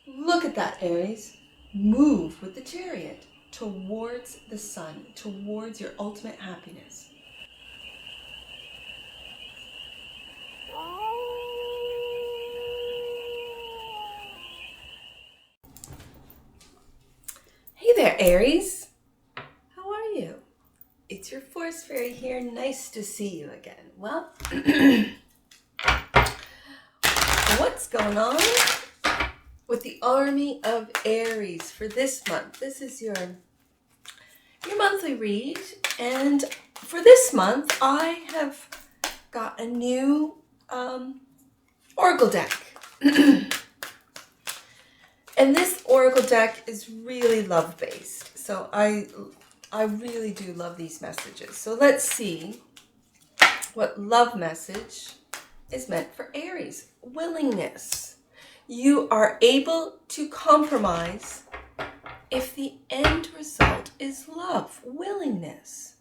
Look at that, Aries. Move with the Chariot towards the sun, towards your ultimate happiness. Hey there, Aries. How are you? It's your Force Fairy here. Nice to see you again. Well, what's going on with the Army of Aries for this month? This is your monthly read, and for this month I have got a new oracle deck. And this oracle deck is really love-based, so I really do love these messages. So let's see what love message is meant for Aries. Willingness. You are able to compromise if the end result is love. Willingness.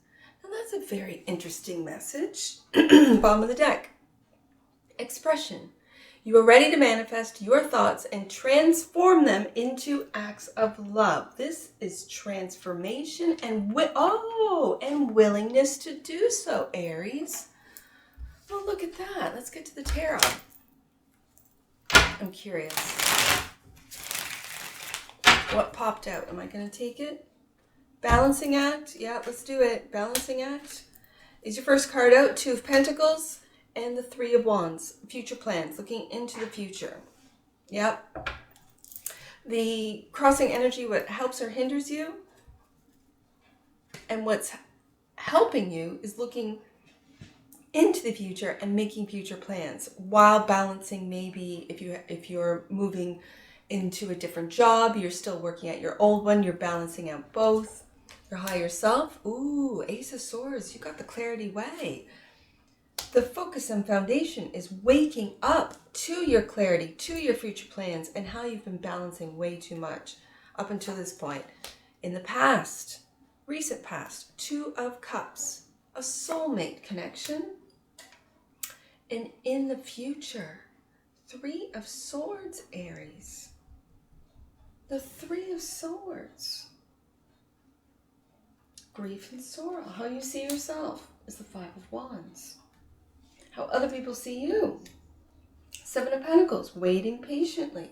And that's a very interesting message. Bottom of the deck. Expression. You are ready to manifest your thoughts and transform them into acts of love. This is transformation and willingness to do so, Aries. Well, look at that. Let's get to the tarot. I'm curious. What popped out? Am I going to take it? Balancing act. Yeah, let's do it. Balancing act. Is your first card out? Two of Pentacles and the Three of Wands. Future plans. Looking into the future. Yep. The crossing energy, what helps or hinders you. And what's helping you is looking into the future and making future plans while balancing. Maybe if you're moving into a different job, you're still working at your old one, you're balancing out both. Your higher self. Ooh, Ace of Swords. You got the clarity way. The focus and foundation is waking up to your clarity, to your future plans, and how you've been balancing way too much up until this point. In the past, recent past, Two of Cups, a soulmate connection. And in the future, Three of Swords, Aries. The Three of Swords. Grief and sorrow. How you see yourself is the Five of Wands. How other people see you. Seven of Pentacles. Waiting patiently.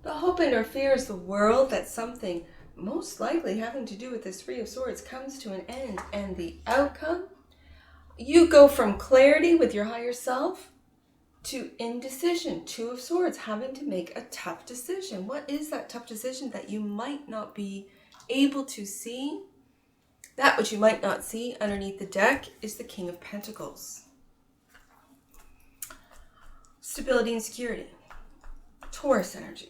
The hope and or fears the world that something most likely having to do with this Three of Swords comes to an end. And the outcome, you go from clarity with your higher self to indecision. Two of Swords, having to make a tough decision. What is that tough decision that you might not be able to see? That which you might not see underneath the deck is the King of Pentacles. Stability and security. Taurus energy.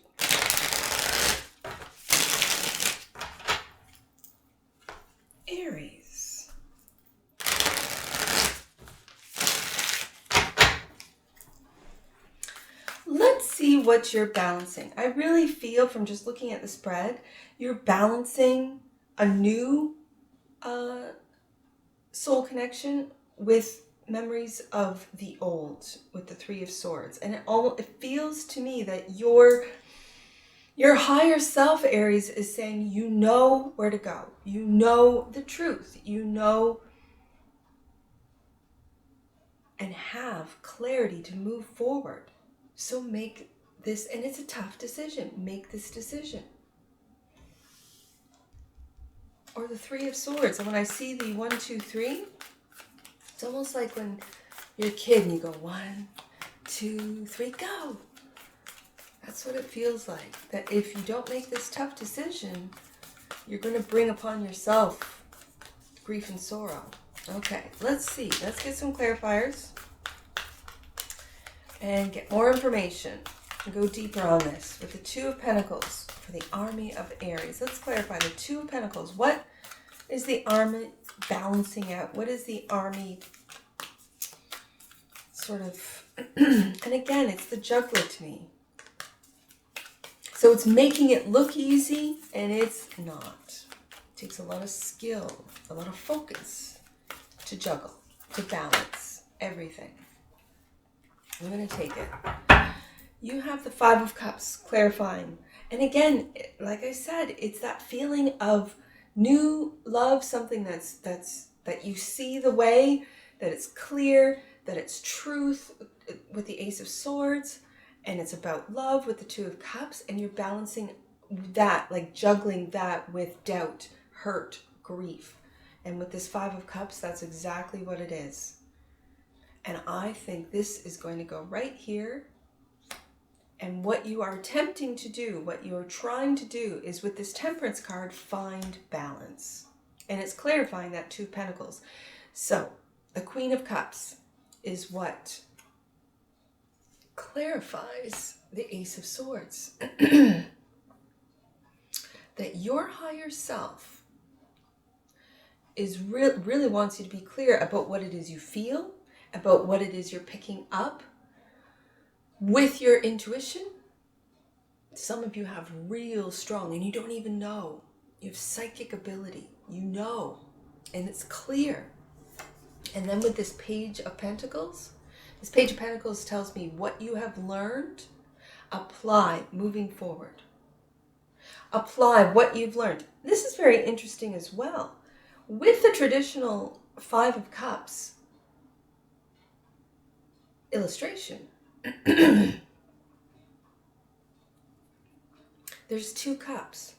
Aries. Let's see what you're balancing. I really feel from just looking at the spread, you're balancing a new soul connection with memories of the old, with the Three of Swords. And it feels to me that your higher self, Aries, is saying you know where to go. You know the truth. You know and have clarity to move forward. So make this, and it's a tough decision, make this decision. Or the Three of Swords. And when I see the 1, 2, 3, it's almost like when you're a kid and you go 1, 2, 3, go. That's what it feels like. That if you don't make this tough decision, you're going to bring upon yourself grief and sorrow. Okay, let's see. Let's get some clarifiers and get more information and go deeper on this with the Two of Pentacles for the Army of Aries. Let's clarify the Two of Pentacles. What is the army balancing out? What is the army sort of, and again, it's the juggler to me. So it's making it look easy, and it's not. It takes a lot of skill, a lot of focus to juggle, to balance everything. I'm going to take it. You have the Five of Cups, clarifying. And again, like I said, it's that feeling of new love, something that you see the way, that it's clear, that it's truth with the Ace of Swords, and it's about love with the Two of Cups, and you're balancing that, like juggling that with doubt, hurt, grief. And with this Five of Cups, that's exactly what it is. And I think this is going to go right here. And what you are attempting to do, what you're trying to do, is with this Temperance card, find balance. And it's clarifying that Two of Pentacles. So the Queen of Cups is what clarifies the Ace of Swords. That your higher self is really wants you to be clear about what it is you feel, about what it is you're picking up with your intuition. Some of you have real strong, and you don't even know. You have psychic ability, you know, and it's clear. And then with this Page of Pentacles, this Page of Pentacles tells me what you have learned, apply moving forward. Apply what you've learned. This is very interesting as well. With the traditional Five of Cups illustration, there's two cups.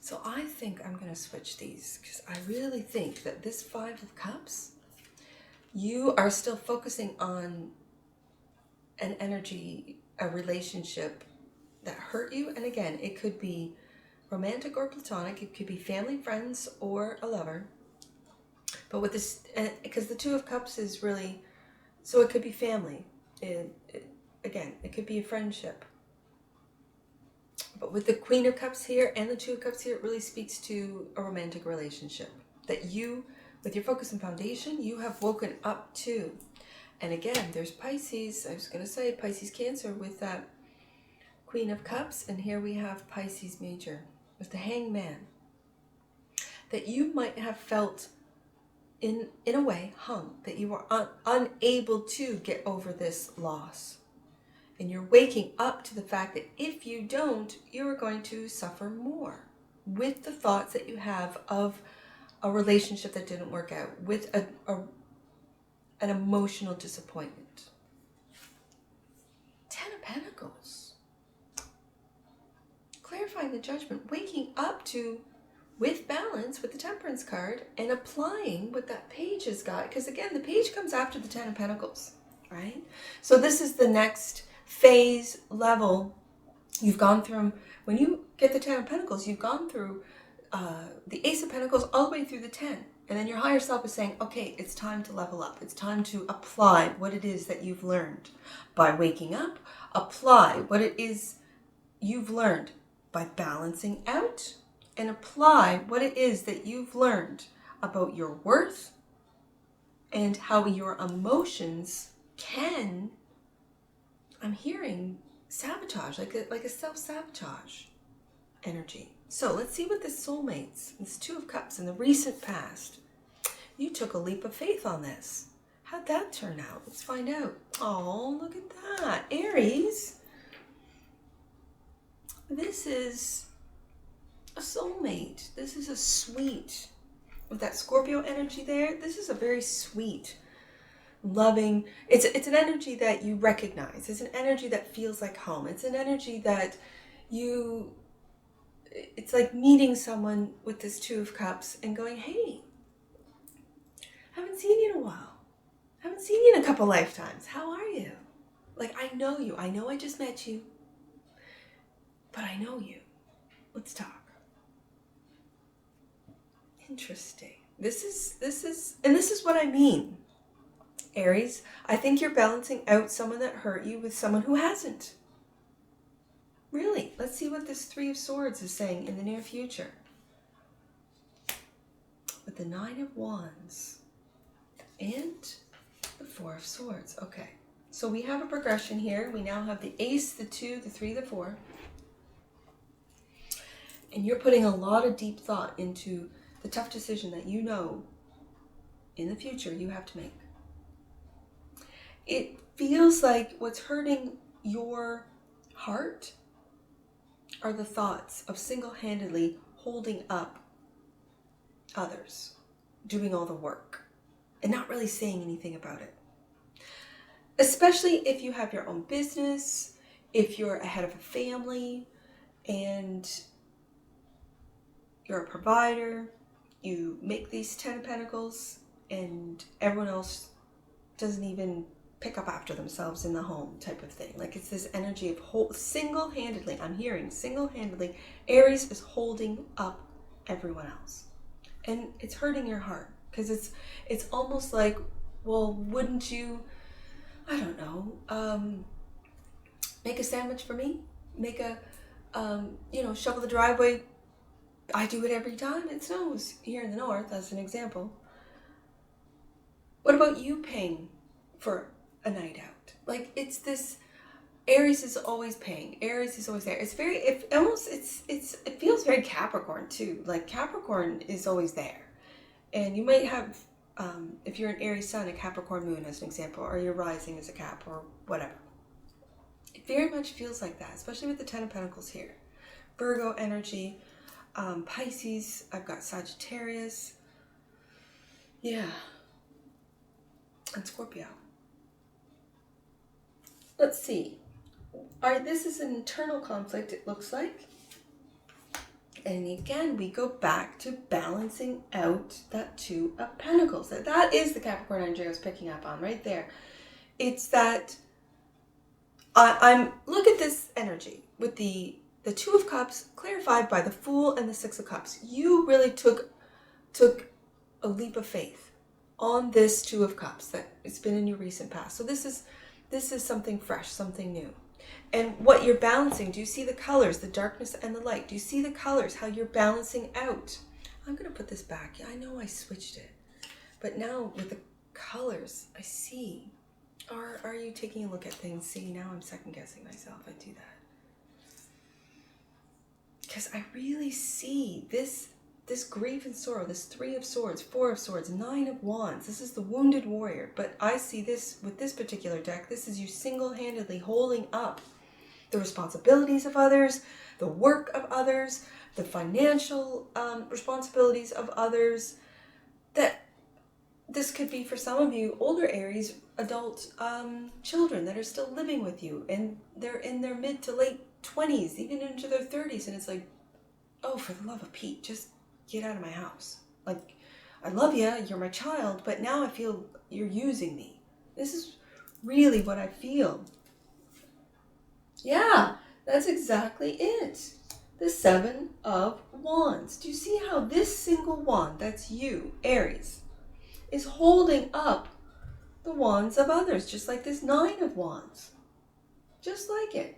So I think I'm going to switch these, because I really think that this Five of Cups, you are still focusing on an energy, a relationship that hurt you. And again, it could be romantic or platonic. It could be family, friends, or a lover. But with this, because the Two of Cups is really, so it could be family. Again, it could be a friendship. But with the Queen of Cups here and the Two of Cups here, it really speaks to a romantic relationship that you, with your focus and foundation, you have woken up to. And again, there's Pisces. I was going to say Pisces Cancer with that Queen of Cups. And here we have Pisces Major with the Hangman. That you might have felt in a way hung, that you were unable to get over this loss. And you're waking up to the fact that if you don't, you're going to suffer more with the thoughts that you have of a relationship that didn't work out, with an emotional disappointment. Ten of Pentacles. Clarifying the Judgment, waking up to, with balance, with the Temperance card, and applying what that Page has got. Because again, the Page comes after the Ten of Pentacles, right? So this is the next phase, level. You've gone through, when you get the Ten of Pentacles, you've gone through the Ace of Pentacles all the way through the 10. And then your higher self is saying, okay, it's time to level up. It's time to apply what it is that you've learned by waking up. Apply what it is you've learned by balancing out. And apply what it is that you've learned about your worth and how your emotions can, I'm hearing sabotage, like a self-sabotage energy. So let's see what this soulmates, this Two of Cups in the recent past. You took a leap of faith on this. How'd that turn out? Let's find out. Oh, look at that. Aries. This is a soulmate. This is a sweet, with that Scorpio energy there, this is a very sweet, loving, it's an energy that you recognize. It's an energy that feels like home. It's an energy that it's like meeting someone with this Two of Cups and going, hey, haven't seen you in a while. Haven't seen you in a couple lifetimes. How are you? Like, I know you. I know I just met you, but I know you. Let's talk. Interesting. This is what I mean, Aries. I think you're balancing out someone that hurt you with someone who hasn't. Really, let's see what this Three of Swords is saying in the near future. With the Nine of Wands and the Four of Swords. Okay, so we have a progression here. We now have the Ace, the Two, the Three, the Four. And you're putting a lot of deep thought into the tough decision that you know in the future you have to make. feels like what's hurting your heart are the thoughts of single-handedly holding up others, doing all the work, and not really saying anything about it. Especially if you have your own business, if you're a head of a family, and you're a provider, you make these 10 of Pentacles, and everyone else doesn't even pick up after themselves in the home type of thing. Like it's this energy of single-handedly, I'm hearing single-handedly, Aries is holding up everyone else. And it's hurting your heart because it's almost like, well, wouldn't you, I don't know, make a sandwich for me? Make a, shovel the driveway. I do it every time it snows here in the north, as an example. What about you paying for a night out? Like it's this, Aries is always paying. Aries is always there. It's very, it feels very Capricorn too. Like Capricorn is always there. And you might have, if you're an Aries sun, a Capricorn moon as an example, or you're rising as a Cap or whatever. It very much feels like that, especially with the 10 of Pentacles here. Virgo energy, Pisces, I've got Sagittarius. Yeah. And Scorpio. Let's see. This is an internal conflict, it looks like. And again, we go back to balancing out that 2 of Pentacles. That is the Capricorn energy I was picking up on right there. It's that look at this energy with the 2 of Cups clarified by the Fool and the 6 of Cups. You really took a leap of faith on this 2 of Cups that it's been in your recent past. So this is something fresh, something new. And what you're balancing, do you see the colors, the darkness and the light? Do you see the colors, how you're balancing out? I'm going to put this back. I know I switched it. But now with the colors, I see. Are you taking a look at things? See, now I'm second guessing myself. I do that. Because I really see this grief and sorrow, this 3 of Swords, 4 of Swords, 9 of Wands. This is the wounded warrior. But I see this with this particular deck. This is you single-handedly holding up the responsibilities of others, the work of others, the financial responsibilities of others. That this could be for some of you, older Aries, adult children that are still living with you. And they're in their mid to late 20s, even into their 30s. And it's like, oh, for the love of Pete, just get out of my house. Like, I love you, you're my child, but now I feel you're using me. This is really what I feel. Yeah, that's exactly it. The 7 of Wands. Do you see how this single wand, that's you, Aries, is holding up the wands of others, just like this 9 of Wands. Just like it.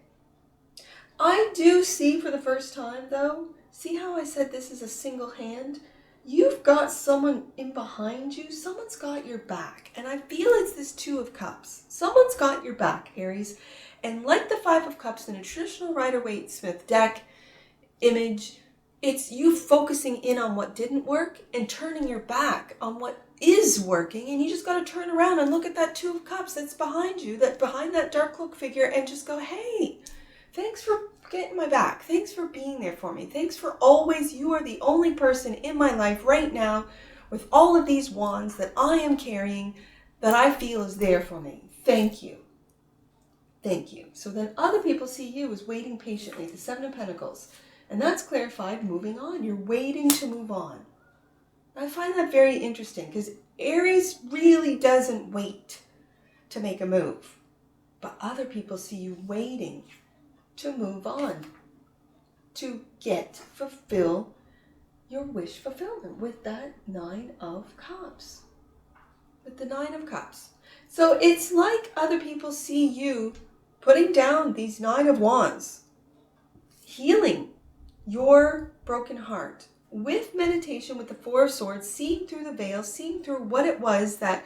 I do see for the first time, though, see how I said this is a single hand? You've got someone in behind you. Someone's got your back. And I feel it's this 2 of Cups. Someone's got your back, Aries. And like the 5 of Cups in a traditional Rider-Waite-Smith deck image, it's you focusing in on what didn't work and turning your back on what is working. And you just got to turn around and look at that 2 of Cups that's behind you, that behind that dark cloak figure, and just go, hey, thanks for getting my back. Thanks for being there for me. Thanks for always, you are the only person in my life right now with all of these wands that I am carrying that I feel is there for me. Thank you. Thank you. So then other people see you as waiting patiently, the 7 of Pentacles. And that's clarified, moving on. You're waiting to move on. I find that very interesting because Aries really doesn't wait to make a move. But other people see you waiting to move on, to fulfill your wish fulfillment with that 9 of Cups. With the 9 of Cups. So it's like other people see you putting down these 9 of Wands, healing your broken heart with meditation, with the 4 of Swords, seeing through the veil, seeing through what it was that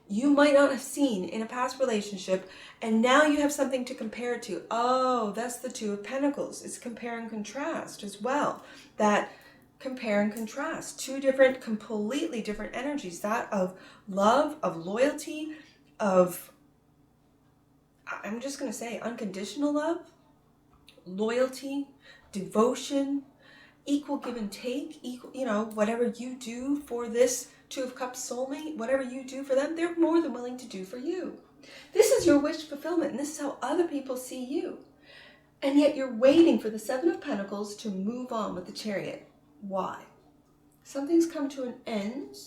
you might not have seen in a past relationship, and now you have something to compare it to. Oh, that's the 2 of Pentacles. It's compare and contrast as well. That compare and contrast. 2 different, completely different energies. That of love, of loyalty, of I'm just going to say unconditional love, loyalty, devotion, equal give and take, equal, whatever you do for this Two of Cups soulmate, whatever you do for them, they're more than willing to do for you. This is your wish fulfillment, and this is how other people see you. And yet you're waiting for the Seven of Pentacles to move on with the Chariot. Why? Something's come to an end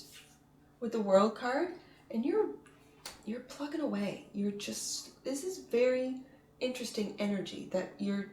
with the World card, and you're plugging away. This is very interesting energy that you're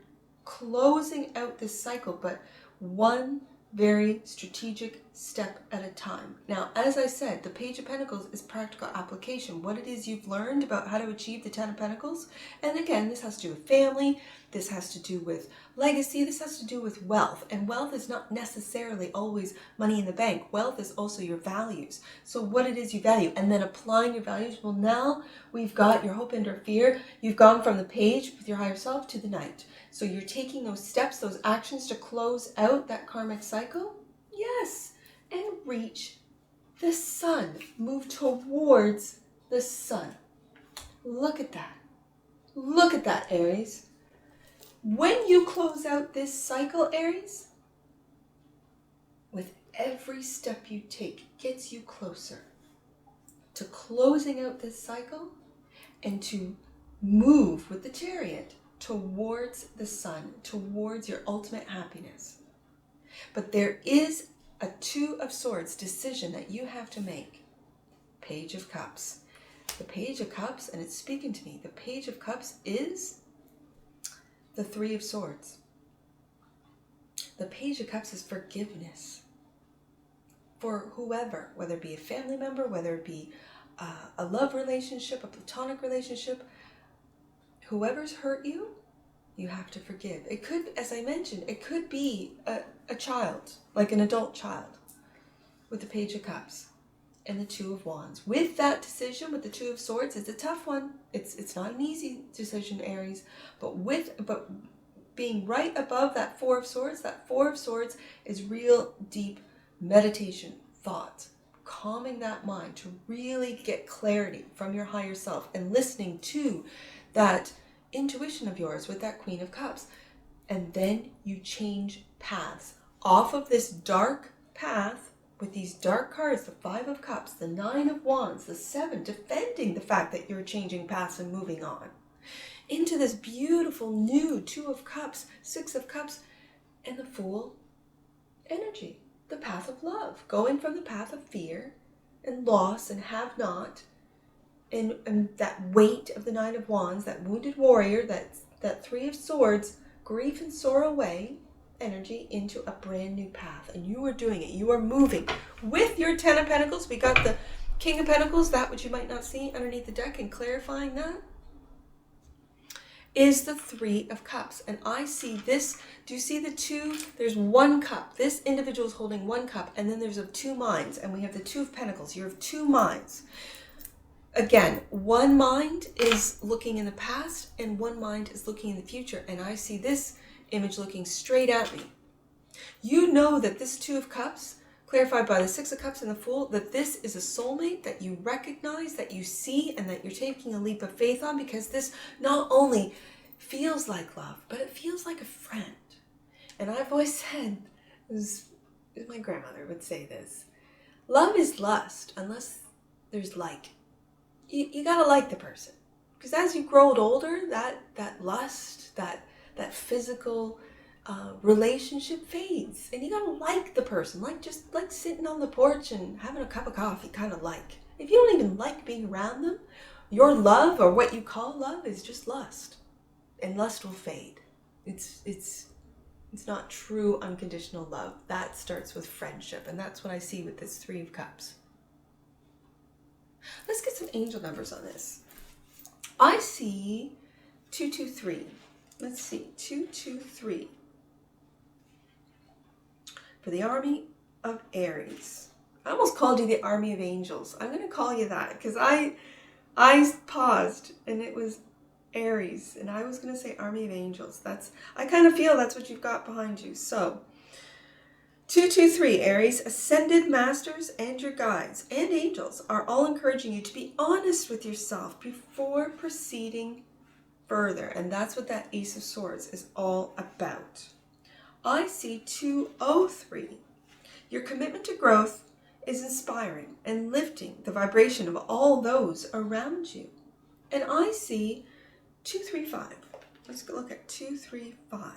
closing out this cycle, but one very strategic step at a time. Now, as I said, the Page of Pentacles is practical application. What it is you've learned about how to achieve the Ten of Pentacles. And again, this has to do with family. This has to do with legacy. This has to do with wealth. And wealth is not necessarily always money in the bank. Wealth is also your values. So what it is you value. And then applying your values. Well, now we've got your hope and your fear. You've gone from the Page with your higher self to the Knight. So you're taking those steps, those actions to close out that karmic cycle. Yes. And reach the sun. Move towards the sun. Look at that. Look at that, Aries. When you close out this cycle, Aries, with every step you take gets you closer to closing out this cycle and to move with the Chariot towards the sun, towards your ultimate happiness. But there is a Two of Swords decision that you have to make. Page of Cups. The Page of Cups, and it's speaking to me, the Page of Cups is the Three of Swords. The Page of Cups is forgiveness for whoever, whether it be a family member, whether it be a love relationship, a platonic relationship. Whoever's hurt you, you have to forgive. It could, as I mentioned, it could be a child, like an adult child, with the Page of Cups and the Two of Wands. With that decision, with the Two of Swords, it's a tough one. It's not an easy decision, Aries, but being right above that Four of Swords, that Four of Swords is real deep meditation, thought, calming that mind to really get clarity from your higher self and listening to that intuition of yours with that Queen of Cups. And then you change paths off of this dark path with these dark cards, the Five of Cups, the Nine of Wands, the Seven, defending the fact that you're changing paths and moving on, into this beautiful new Two of Cups, Six of Cups, and the Fool energy, the path of love, going from the path of fear and loss and have not, and that weight of the Nine of Wands, that wounded warrior, that Three of Swords, grief and sorrow away energy into a brand new path. And you are doing it. You are moving. With your Ten of Pentacles, we got the King of Pentacles, that which you might not see underneath the deck, and clarifying that is the Three of Cups. And I see this. Do you see the two? There's one cup. This individual is holding one cup, and then there's two minds, and we have the Two of Pentacles. You have two minds. Again, one mind is looking in the past and one mind is looking in the future. And I see this image looking straight at me. You know that this Two of Cups, clarified by the Six of Cups and the Fool, that this is a soulmate that you recognize, that you see, and that you're taking a leap of faith on, because this not only feels like love, but it feels like a friend. And I've always said, my grandmother would say this, love is lust unless there's like. You gotta like the person, because as you grow older, that lust, that physical relationship fades, and you gotta like the person, like sitting on the porch and having a cup of coffee, kind of like. If you don't even like being around them, your love, or what you call love, is just lust, and lust will fade. It's not true unconditional love. That starts with friendship, and that's what I see with this Three of Cups. Let's get some angel numbers on this. I see 223. Let's see, 223. For the Army of Aries. I almost called you the Army of Angels. I'm going to call you that because I paused and it was Aries, and I was going to say Army of Angels. I kind of feel that's what you've got behind you. So 223, Aries, ascended masters and your guides and angels are all encouraging you to be honest with yourself before proceeding further. And that's what that Ace of Swords is all about. I see 203. Your commitment to growth is inspiring and lifting the vibration of all those around you. And I see 235. Let's look at 235.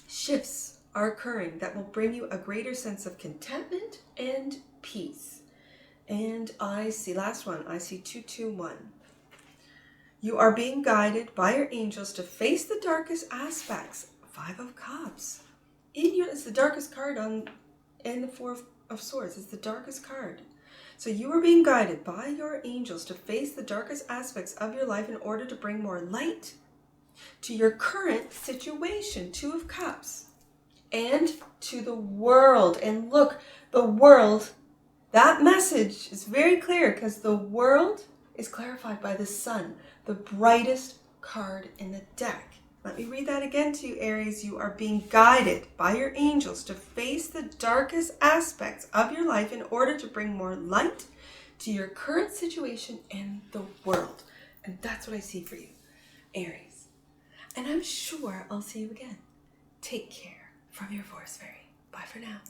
Shifts are occurring that will bring you a greater sense of contentment and peace. And I see, last one, I see 221. You are being guided by your angels to face the darkest aspects. 5 of Cups. It's the darkest card in the 4 of Swords. It's the darkest card. So you are being guided by your angels to face the darkest aspects of your life in order to bring more light to your current situation. 2 of Cups. And to the world. And look, the world, that message is very clear because the world is clarified by the sun, the brightest card in the deck. Let me read that again to you, Aries. You are being guided by your angels to face the darkest aspects of your life in order to bring more light to your current situation and the world. And that's what I see for you, Aries. And I'm sure I'll see you again. Take care from your Force Fairy. Bye for now.